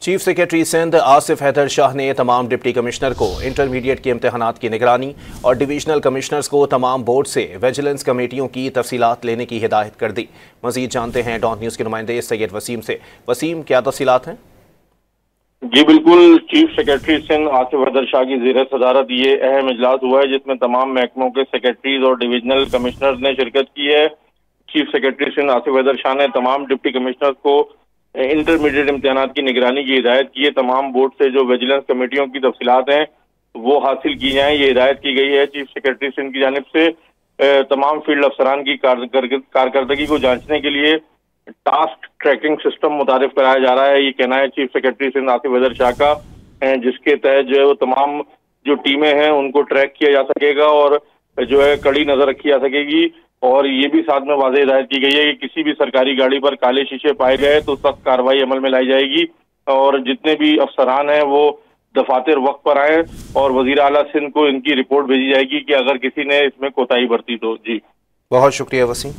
Chief secretary Sindh Asif Haider Shah ने तमाम deputy commissioner को इंटरमीडिएट के इम्तहानात की निगरानी और डिवीजनल कमिश्नर्स को तमाम बोर्ड से विजिलेंस कमेटियों की तफसीलात लेने की हिदायत कर दी। मजीद जानते हैं डॉन न्यूज़ के नुमाइंदे सैयद वसीम से। वसीम, क्या तफसीलात हैं? जी बिल्कुल, चीफ सेक्रेटरी सिंध आसिफ हैदर शाह की ज़ेर सदारत ये अहम इजलास हुआ है जिसमें तमाम महकमों के सेक्रेटरीज और डिविजनल कमिश्नर्स ने शिरकत की है। चीफ सेक्रेटरी सिंध आसिफ हैदर शाह ने तमाम डिप्टी कमिश्नर्स को इंटरमीडिएट इम्तिहानात की निगरानी की हिदायत की है। तमाम बोर्ड से जो विजिलेंस कमेटियों की तफसीलात हैं वो हासिल की जाएं, ये हिदायत की गई है चीफ सेक्रेटरी सिंध की जानिब से। तमाम फील्ड अफसरान की कारकर्दगी को जांचने के लिए टास्क ट्रैकिंग सिस्टम मुतारिफ कराया जा रहा है, ये कहना है चीफ सेक्रेटरी सिंध आसिफ हैदर शाह का, जिसके तहत जो है वो तमाम जो टीमें हैं उनको ट्रैक किया जा सकेगा और जो है कड़ी नजर रखी जा सकेगी। और ये भी साथ में वाज़ेह हिदायत की गई है कि किसी भी सरकारी गाड़ी पर काले शीशे पाए गए तो सख्त कार्रवाई अमल में लाई जाएगी और जितने भी अफसरान हैं वो दफातर वक्त पर आए और वजीर आला सिंध को इनकी रिपोर्ट भेजी जाएगी कि अगर किसी ने इसमें कोताही बरती तो। जी बहुत शुक्रिया वसीम।